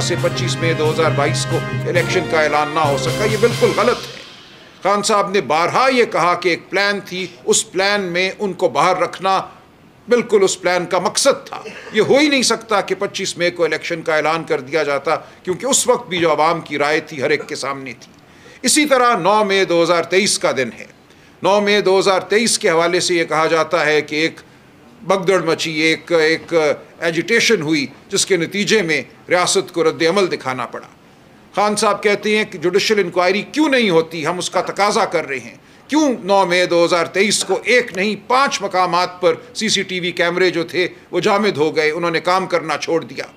से 25 मई 2022 को इलेक्शन का ऐलान ना हो सका, ये बिल्कुल गलत है। खान साहब ने बारहा ये कहा कि एक प्लान थी, उस प्लान में उनको बाहर रखना बिल्कुल उस प्लान का मकसद था। ये हो ही नहीं सकता कि 25 मई को इलेक्शन का ऐलान कर दिया जाता, क्योंकि उस वक्त भी जो आवाम की राय थी हर एक के सामने थी। इसी तरह 9 मई 2023 का दिन है। 9 मई 2023 के हवाले से ये कहा जाता है कि एक भगदड़ मची, एक एजिटेशन हुई, जिसके नतीजे में रियासत को रद्द अमल दिखाना पड़ा। खान साहब कहते हैं कि जुडिशल इंक्वायरी क्यों नहीं होती, हम उसका तकाजा कर रहे हैं। क्यों 9 मई 2023 को एक नहीं 5 मकामात पर CCTV कैमरे जो थे वो जामिद हो गए, उन्होंने काम करना छोड़ दिया।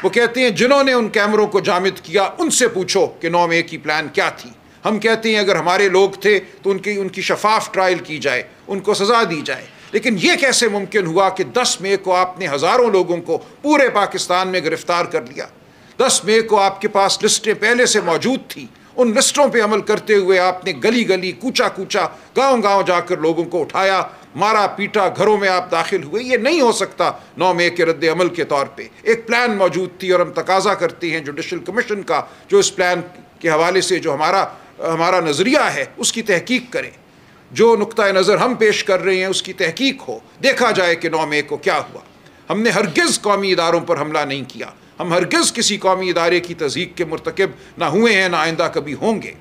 वो कहते हैं जिन्होंने उन कैमरों को जामिद किया उनसे पूछो कि 9 मई की प्लान क्या थी। हम कहते हैं अगर हमारे लोग थे तो उनकी शफाफ ट्रायल की जाए, उनको सज़ा दी जाए। लेकिन ये कैसे मुमकिन हुआ कि 10 मई को आपने हज़ारों लोगों को पूरे पाकिस्तान में गिरफ्तार कर लिया। 10 मई को आपके पास लिस्टें पहले से मौजूद थी, उन लिस्टों पे अमल करते हुए आपने गली गली, कूचा कूचा, गांव गांव जाकर लोगों को उठाया, मारा पीटा, घरों में आप दाखिल हुए। ये नहीं हो सकता 9 मई के रद्द अमल के तौर पे। एक प्लान मौजूद थी और हम तकाजा करते हैं जुडिशल कमीशन का, जो इस प्लान के हवाले से जो हमारा नज़रिया है उसकी तहकीक करे। जो नुक्ता नज़र हम पेश कर रहे हैं उसकी तहकीक हो, देखा जाए कि 9 मई को क्या हुआ। हमने हरगिज़ कौमी इदारों पर हमला नहीं किया, हम हरगिज़ किसी कौमी इदारे की तज़हीक के मुर्तकिब ना हुए हैं, ना आइंदा कभी होंगे।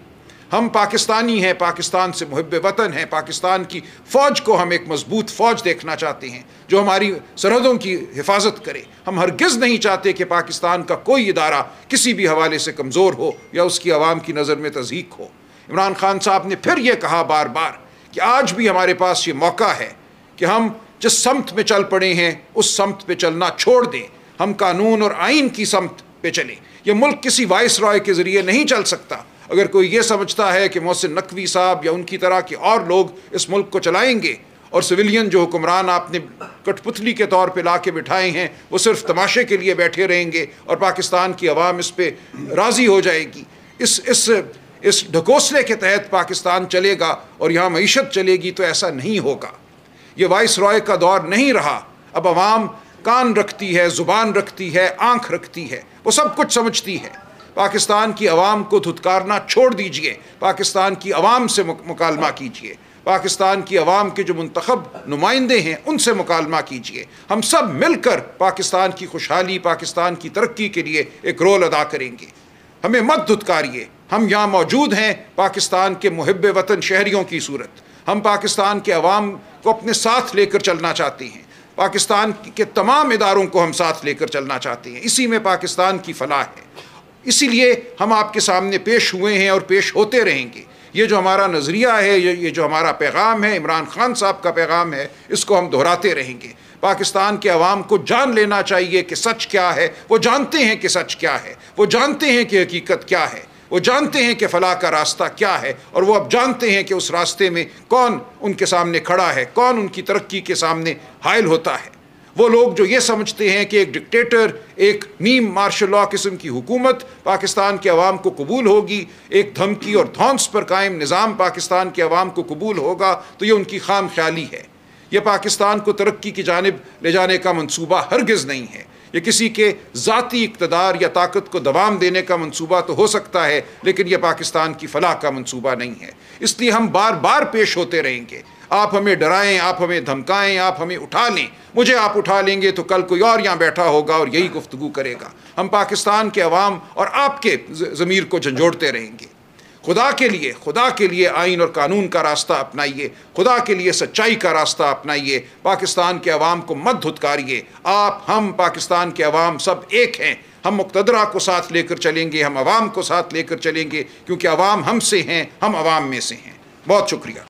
हम पाकिस्तानी हैं, पाकिस्तान से मुहिब्बे वतन हैं। पाकिस्तान की फ़ौज को हम एक मजबूत फ़ौज देखना चाहते हैं जो हमारी सरहदों की हिफाजत करे। हम हरगिज़ नहीं चाहते कि पाकिस्तान का कोई इदारा किसी भी हवाले से कमज़ोर हो या उसकी आवाम की नज़र में तज़हीक हो। इमरान खान साहब ने फिर ये कहा बार बार कि आज भी हमारे पास ये मौका है कि हम जिस समत में चल पड़े हैं उस समत पे चलना छोड़ दें, हम कानून और आइन की समत पे चलें। यह मुल्क किसी वाइस रॉय के ज़रिए नहीं चल सकता। अगर कोई ये समझता है कि मोहसिन नकवी साहब या उनकी तरह के और लोग इस मुल्क को चलाएंगे और सिविलियन जो हुक्मरान आपने कठपुतली के तौर पे ला के बिठाए हैं वो सिर्फ तमाशे के लिए बैठे रहेंगे और पाकिस्तान की आवाम इस पे राज़ी हो जाएगी, इस ढकोसले के तहत पाकिस्तान चलेगा और यहाँ मईशत चलेगी, तो ऐसा नहीं होगा। ये वाइस रॉय का दौर नहीं रहा। अब आवाम कान रखती है, ज़ुबान रखती है, आँख रखती है, वो सब कुछ समझती है। पाकिस्तान की आवाम को धुतकारना छोड़ दीजिए, पाकिस्तान की आवाम से मुकालमा कीजिए, पाकिस्तान की आवाम के जो मुंतखब नुमाइंदे हैं उनसे मुकालमा कीजिए। हम सब मिलकर पाकिस्तान की खुशहाली, पाकिस्तान की तरक्की के लिए एक रोल अदा करेंगे। हमें मत धुतकारिए, हम यहाँ मौजूद हैं पाकिस्तान के मुहिब्बे वतन शहरियों की सूरत। हम पाकिस्तान के अवाम को अपने साथ लेकर चलना चाहते हैं, पाकिस्तान के तमाम इदारों को हम साथ लेकर चलना चाहते हैं। इसी में पाकिस्तान की फलाह है। इसीलिए हम आपके सामने पेश हुए हैं और पेश होते रहेंगे। ये जो हमारा नज़रिया है, ये जो हमारा पैगाम है, इमरान खान साहब का पैगाम है, इसको हम दोहराते रहेंगे। पाकिस्तान के अवाम को जान लेना चाहिए कि सच क्या है। वो जानते हैं कि सच क्या है, वो जानते हैं कि हकीकत क्या है, वो जानते हैं कि फलाह का रास्ता क्या है, और वो अब जानते हैं कि उस रास्ते में कौन उनके सामने खड़ा है, कौन उनकी तरक्की के सामने हायल होता है। वो लोग जो ये समझते हैं कि एक डिक्टेटर, एक नीम मार्शल लॉ किस्म की हुकूमत पाकिस्तान के अवाम को कबूल होगी, एक धमकी और धौंस पर कायम निज़ाम पाकिस्तान के अवाम को कबूल होगा, तो ये उनकी खाम ख्याली है। ये पाकिस्तान को तरक्की की जानिब ले जाने का मंसूबा हरगिज़ नहीं है। ये किसी के ज़ाती इक़्तिदार या ताकत को दवाम देने का मंसूबा तो हो सकता है, लेकिन यह पाकिस्तान की फलाह का मंसूबा नहीं है। इसलिए हम बार बार पेश होते रहेंगे। आप हमें डराएं, आप हमें धमकाएं, आप हमें उठा लें, मुझे आप उठा लेंगे तो कल कोई और यहाँ बैठा होगा और यही गुफ्तगू करेगा। हम पाकिस्तान के अवाम और आपके ज़मीर को झंझोड़ते रहेंगे। खुदा के लिए आइन और कानून का रास्ता अपनाइए, खुदा के लिए सच्चाई का रास्ता अपनाइए। पाकिस्तान के अवाम को मत धुतकारिए। आप, हम, पाकिस्तान के अवाम सब एक हैं। हम मुक़्तदरा को साथ लेकर चलेंगे, हम अवाम को साथ लेकर चलेंगे, क्योंकि अवाम हमसे हैं, हम अवाम में से हैं। बहुत शुक्रिया।